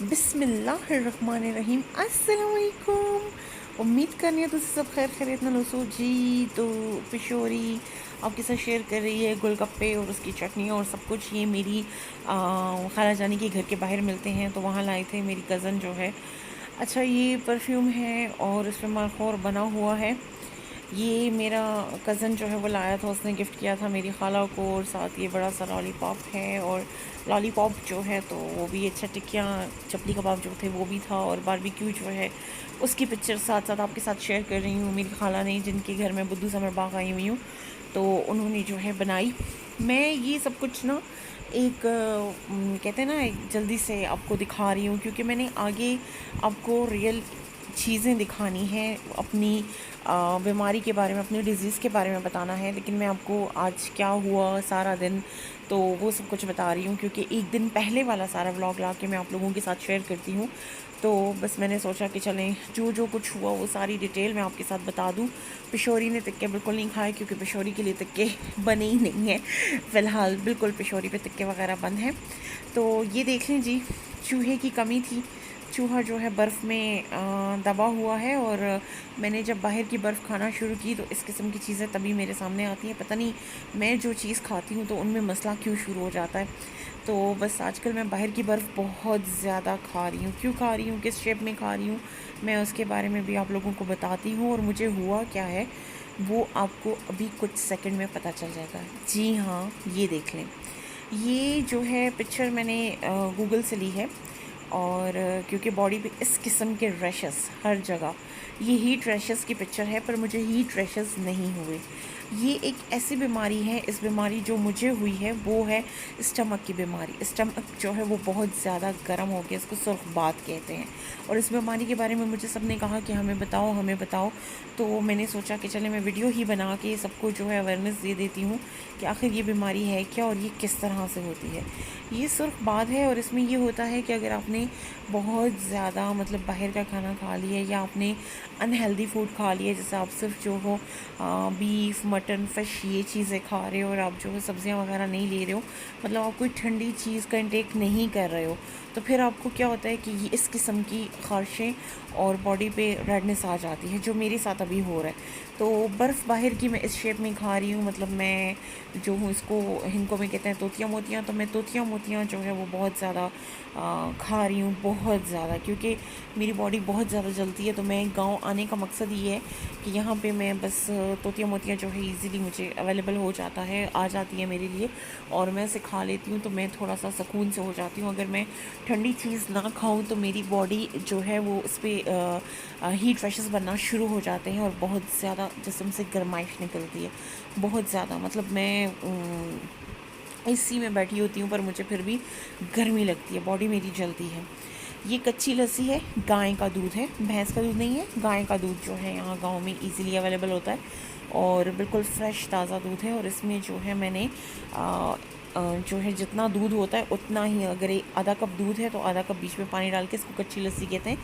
बिस्मिल्लाहिर्रहमानिर्रहीम अस्सलाम वालेकुम। उम्मीद करनी है तुम सब खैर खैरियत न लोसो जी। तो पिशोरी आपके साथ शेयर कर रही है गोलगप्पे और उसकी चटनी और सब कुछ। ये मेरी खाला जानी के घर के बाहर मिलते हैं तो वहाँ लाए थे मेरी कज़न जो है। अच्छा, ये परफ्यूम है और इसमें माखौर बना हुआ है। ये मेरा कज़न जो है वो लाया था, उसने गिफ्ट किया था मेरी खाला को। और साथ ये बड़ा सा लॉलीपॉप है, और लॉलीपॉप जो है तो वो भी अच्छा, टिक्कियाँ चपली कबाब जो थे वो भी था, और बारबेक्यू जो है उसकी पिक्चर साथ साथ आपके साथ शेयर कर रही हूँ। मेरी खाला ने, जिनके घर में बुद्धू समर बाग आई हुई हूँ, तो उन्होंने जो है बनाई। मैं ये सब कुछ ना एक कहते हैं ना, एक जल्दी से आपको दिखा रही हूँ, क्योंकि मैंने आगे आपको रियल चीज़ें दिखानी हैं, अपनी बीमारी के बारे में, अपनी डिज़ीज़ के बारे में बताना है। लेकिन मैं आपको आज क्या हुआ सारा दिन, तो वो सब कुछ बता रही हूँ, क्योंकि एक दिन पहले वाला सारा व्लॉग ला के मैं आप लोगों के साथ शेयर करती हूँ। तो बस मैंने सोचा कि चलें, जो जो कुछ हुआ वो सारी डिटेल मैं आपके साथ बता दूँ। पिशोरी ने तिक्के बिल्कुल नहीं खाए, क्योंकि पिशोरी के लिए तिक्के बने ही नहीं हैं फ़िलहाल। बिल्कुल पिशोरी पे तिक्के वगैरह बंद हैं। तो ये देख लें जी, चूहे की कमी थी। चूहा जो है बर्फ़ में दबा हुआ है, और मैंने जब बाहर की बर्फ़ खाना शुरू की तो इस किस्म की चीज़ें तभी मेरे सामने आती हैं। पता नहीं मैं जो चीज़ खाती हूँ तो उनमें मसला क्यों शुरू हो जाता है। तो बस आजकल मैं बाहर की बर्फ़ बहुत ज़्यादा खा रही हूँ। क्यों खा रही हूँ, किस शेप में खा रही हूँ, मैं उसके बारे में भी आप लोगों को बताती हूँ। और मुझे हुआ क्या है वो आपको अभी कुछ सेकंड में पता चल जाएगा। जी हाँ, ये देख लें। ये जो है पिक्चर मैंने गूगल से ली है। और क्योंकि बॉडी पे इस किस्म के रैशेस हर जगह, ये हीट रैशेस की पिक्चर है, पर मुझे हीट रैशेस नहीं हुए। ये एक ऐसी बीमारी है, इस बीमारी जो मुझे हुई है वो है स्टमक की बीमारी। स्टमक जो है वो बहुत ज़्यादा गर्म हो गया, इसको सुर्खबात कहते हैं। और इस बीमारी के बारे में मुझे सब ने कहा कि हमें बताओ, हमें बताओ। तो मैंने सोचा कि चले मैं वीडियो ही बना के सबको जो है अवेयरनेस दे देती हूँ कि आखिर ये बीमारी है क्या और ये किस तरह से होती है। ये सुर्खबात है, और इसमें ये होता है कि अगर आपने बहुत ज़्यादा मतलब बाहर का खाना खा लिया, या आपने अनहेल्दी फूड खा लिया, जैसे आप सिर्फ जो हो बीफ मटन फ़िश ये चीज़ें खा रहे हो, और आप जो है सब्ज़ियाँ वगैरह नहीं ले रहे हो, मतलब आप कोई ठंडी चीज़ का इंटेक नहीं कर रहे हो, तो फिर आपको क्या होता है कि ये इस किस्म की ख़ारिशें और बॉडी पे रेडनेस आ जाती है, जो मेरे साथ अभी हो रहा है। तो बर्फ़ बाहर की मैं इस शेप में खा रही हूँ, मतलब मैं जो हूँ इसको हिंदको में कहते हैं तोतिया मोतियाँ, तो मैं तोतिया मोतियाँ जो है वो बहुत ज़्यादा खा रही हूँ, बहुत ज़्यादा, क्योंकि मेरी बॉडी बहुत ज़्यादा जलती है। तो मैं गांव आने का मकसद ये है कि यहाँ पे मैं बस तोतिया मोतियाँ जो है इजीली मुझे अवेलेबल हो जाता है, आ जाती है मेरे लिए, और मैं इसे खा लेती हूँ, तो मैं थोड़ा सा सुकून से हो जाती हूँ। अगर मैं ठंडी चीज़ ना खाऊं तो मेरी बॉडी जो है वो उस पर हीट रैशेस बनना शुरू हो जाते हैं, और बहुत ज़्यादा जिस्म से गर्माइश निकलती है, बहुत ज़्यादा। मतलब मैं एसी में बैठी होती हूँ पर मुझे फिर भी गर्मी लगती है, बॉडी मेरी जलती है। ये कच्ची लस्सी है, गाय का दूध है, भैंस का दूध नहीं है, गाय का दूध जो है यहाँ गांव में इजीली अवेलेबल होता है, और बिल्कुल फ्रेश ताज़ा दूध है। और इसमें जो है मैंने जो है जितना दूध होता है उतना ही, अगर आधा कप दूध है तो आधा कप बीच में पानी डाल के इसको कच्ची लस्सी कहते हैं।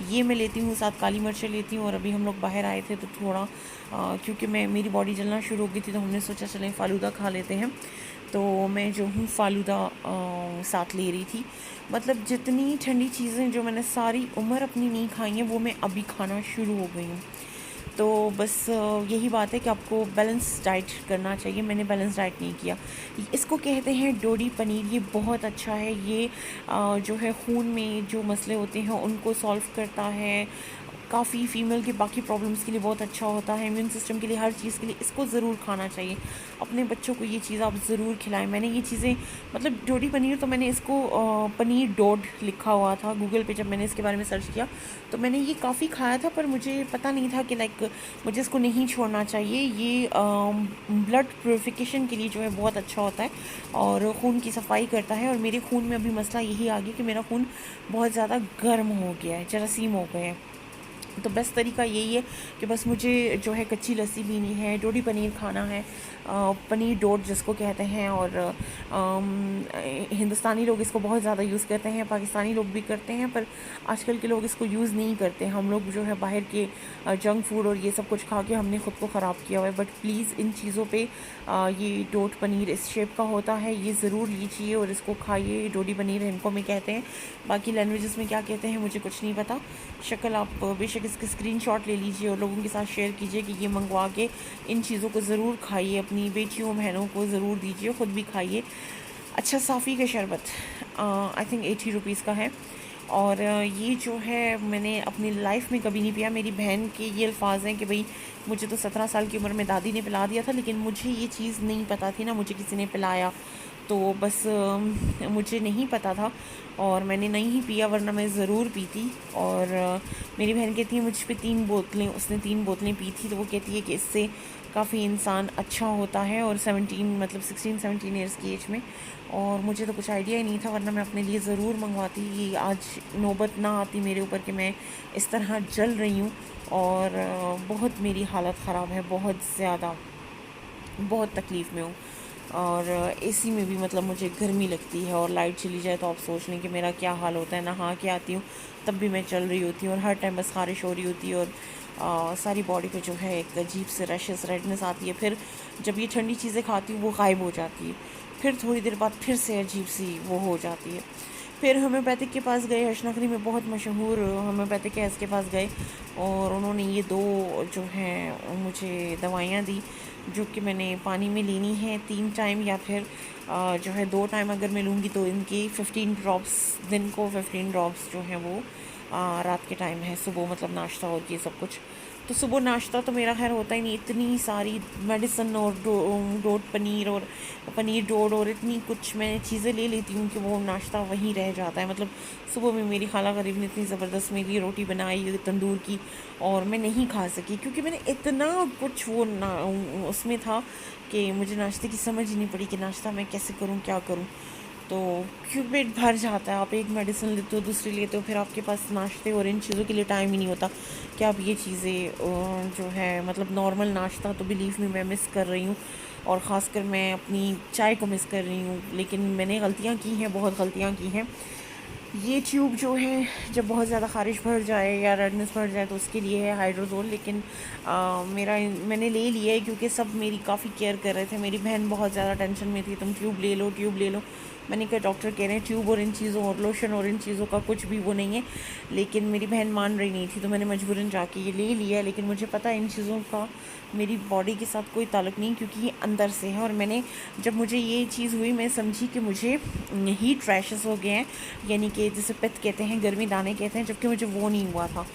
ये मैं लेती हूँ, साथ काली मिर्चें लेती हूँ। और अभी हम लोग बाहर आए थे तो थोड़ा क्योंकि मेरी बॉडी जलना शुरू हो गई थी, तो हमने सोचा चलें फ़ालूदा खा लेते हैं। तो मैं जो हूँ फ़ालूदा साथ ले रही थी। मतलब जितनी ठंडी चीज़ें जो मैंने सारी उम्र अपनी नहीं खाई हैं वो मैं अभी खाना शुरू हो गई हूँ। तो बस यही बात है कि आपको बैलेंस डाइट करना चाहिए। मैंने बैलेंस डाइट नहीं किया। इसको कहते हैं डोडी पनीर। ये बहुत अच्छा है। ये जो है खून में जो मसले होते हैं उनको सॉल्व करता है। काफ़ी फ़ीमेल के बाकी प्रॉब्लम्स के लिए बहुत अच्छा होता है, इम्यून सिस्टम के लिए, हर चीज़ के लिए इसको ज़रूर खाना चाहिए। अपने बच्चों को ये चीज़ आप ज़रूर खिलाएं। मैंने ये चीज़ें मतलब डोडी पनीर, तो मैंने इसको पनीर डोड लिखा हुआ था गूगल पे, जब मैंने इसके बारे में सर्च किया तो मैंने ये काफ़ी खाया था, पर मुझे पता नहीं था कि लाइक मुझे इसको नहीं छोड़ना चाहिए। ये ब्लड प्योरीफिकेशन के लिए जो है बहुत अच्छा होता है, और खून की सफाई करता है। और मेरे खून में अभी मसला यही आ गया कि मेरा खून बहुत ज़्यादा गर्म हो गया है, जरासीम हो गए हैं। तो बेस्ट तरीका यही है कि बस मुझे जो है कच्ची लस्सी पीनी है, डोडी पनीर खाना है, पनीर डोट जिसको कहते हैं। और हिंदुस्तानी लोग इसको बहुत ज़्यादा यूज़ करते हैं, पाकिस्तानी लोग भी करते हैं, पर आजकल के लोग इसको यूज़ नहीं करते। हम लोग जो है बाहर के जंक फूड और ये सब कुछ खा के हमने ख़ुद को ख़राब किया हुआ है। बट प्लीज़ इन चीज़ों पे ये डोट पनीर इस शेप का होता है, ये ज़रूर लीजिए और इसको खाइए। डोडी पनीर इनको में कहते हैं, बाकी लैंग्वेजेस में क्या कहते हैं मुझे कुछ नहीं पता। शक्ल आप बेशक इसके स्क्रीनशॉट ले लीजिए और लोगों के साथ शेयर कीजिए कि ये मंगवा के इन चीज़ों को ज़रूर खाइए, अपनी बेटियों बहनों को ज़रूर दीजिए, ख़ुद भी खाइए। अच्छा साफ़ी का शरबत आई थिंक 80 रुपीज़ का है, और ये जो है मैंने अपनी लाइफ में कभी नहीं पिया। मेरी बहन के ये अल्फाज हैं कि भाई मुझे तो 17 साल की उम्र में दादी ने पिला दिया था, लेकिन मुझे ये चीज़ नहीं पता थी ना, मुझे किसी ने पिलाया, तो बस मुझे नहीं पता था और मैंने नहीं पिया, वरना मैं ज़रूर पीती। और मेरी बहन कहती है मुझ पे 3 बोतलें, उसने 3 बोतलें पी थी, तो वो कहती है कि इससे काफ़ी इंसान अच्छा होता है, और 17 मतलब 16-17 ईयर्स की एज में। और मुझे तो कुछ आइडिया ही नहीं था, वरना मैं अपने लिए ज़रूर मंगवाती। ये आज नौबत ना आती मेरे ऊपर कि मैं इस तरह जल रही हूँ, और बहुत मेरी हालत ख़राब है, बहुत ज़्यादा, बहुत तकलीफ़ में हूँ। और एसी में भी मतलब मुझे गर्मी लगती है, और लाइट चली जाए तो आप सोच लें कि मेरा क्या हाल होता है। नहा के आती हूँ तब भी मैं चल रही होती हूँ, और हर टाइम बस ख़ारिश हो रही होती है, और सारी बॉडी पे जो है एक अजीब से रैशेस, रेडनेस आती है। फिर जब ये ठंडी चीज़ें खाती हूँ वो गायब हो जाती है, फिर थोड़ी देर बाद फिर से अजीब सी वो हो जाती है। फिर होम्योपैथिक के पास गए, हशनगरी में बहुत मशहूर होम्योपैथिक है, इसके पास गए, और उन्होंने ये 2 जो हैं मुझे दवाइयाँ दी, जो कि मैंने पानी में लेनी है 3 टाइम, या फिर जो है 2 टाइम अगर मैं लूँगी तो इनकी 15 ड्रॉप्स दिन को, 15 ड्रॉप्स जो हैं वो रात के टाइम है, सुबह मतलब नाश्ता और ये सब कुछ। तो सुबह नाश्ता तो मेरा खैर होता ही नहीं, इतनी सारी मेडिसिन और डोट पनीर और पनीर डोट और इतनी कुछ मैं चीज़ें ले लेती हूँ कि वो नाश्ता वहीं रह जाता है। मतलब सुबह में मेरी खाला गरीब ने इतनी ज़बरदस्त मेरी रोटी बनाई तंदूर की, और मैं नहीं खा सकी क्योंकि मैंने इतना कुछ वो ना उसमें था कि मुझे नाश्ते की समझ ही नहीं पड़ी कि नाश्ता मैं कैसे करूँ, क्या करूँ। तो क्यों पेट भर जाता है, आप एक मेडिसिन लेते हो, दूसरी लेते हो, फिर आपके पास नाश्ते और इन चीज़ों के लिए टाइम ही नहीं होता कि आप ये चीज़ें जो है मतलब नॉर्मल नाश्ता तो बिलीव में मैं मिस कर रही हूँ, और ख़ासकर मैं अपनी चाय को मिस कर रही हूँ। लेकिन मैंने गलतियाँ की हैं, बहुत गलतियाँ की हैं। ये ट्यूब जो है जब बहुत ज़्यादा ख़ारिश भर जाए या रेडनेस भर जाए तो उसके लिए है हाइड्रोजोल, लेकिन मैंने ले लिया है क्योंकि सब मेरी काफ़ी केयर कर रहे थे। मेरी बहन बहुत ज़्यादा टेंशन में थी, तुम ट्यूब ले लो, ट्यूब ले लो। मैंने कहा डॉक्टर कह रहे हैं ट्यूब और इन चीज़ों और लोशन और इन चीज़ों का कुछ भी वो नहीं है, लेकिन मेरी बहन मान रही नहीं थी, तो मैंने मजबूरन जाके ये ले लिया। लेकिन मुझे पता है इन चीज़ों का मेरी बॉडी के साथ कोई ताल्लुक़ नहीं, क्योंकि ये अंदर से है। और मैंने जब मुझे ये चीज़ हुई मैं समझी कि मुझे हीट रैशेस हो गए हैं, यानी कि जिसे पित्त कहते हैं, गर्मी दाने कहते हैं, जबकि मुझे वो नहीं हुआ था।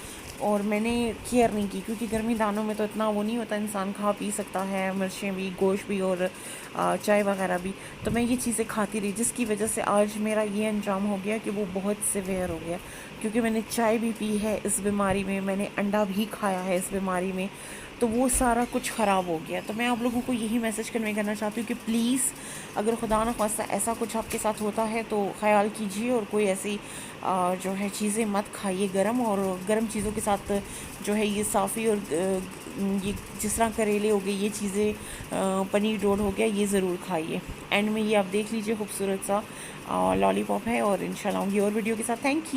और मैंने केयर नहीं की क्योंकि गर्मी दानों में तो इतना वो नहीं होता, इंसान खा पी सकता है, मिर्चें भी, गोश्त भी और चाय वगैरह भी। तो मैं ये चीज़ें खाती रही, जिसकी वजह से आज मेरा ये अंजाम हो गया कि वो बहुत सिवियर हो गया, क्योंकि मैंने चाय भी पी है इस बीमारी में, मैंने अंडा भी खाया है इस बीमारी में, तो वो सारा कुछ ख़राब हो गया। तो मैं आप लोगों को यही मैसेज कन्वे करना चाहती हूँ कि प्लीज़ अगर खुदा न खास्ता ऐसा कुछ आपके साथ होता है तो ख़याल कीजिए, और कोई ऐसी जो है चीज़ें मत खाइए गर्म, और गर्म चीज़ों के साथ जो है ये साफ़ी और ये जिस तरह करेले हो गए, ये चीज़ें पनीर डोड हो गया, ये ज़रूर खाइए। एंड में ये आप देख लीजिए खूबसूरत सा लॉलीपॉप है, और इंशाल्लाह आऊँगी और वीडियो के साथ। Thank you.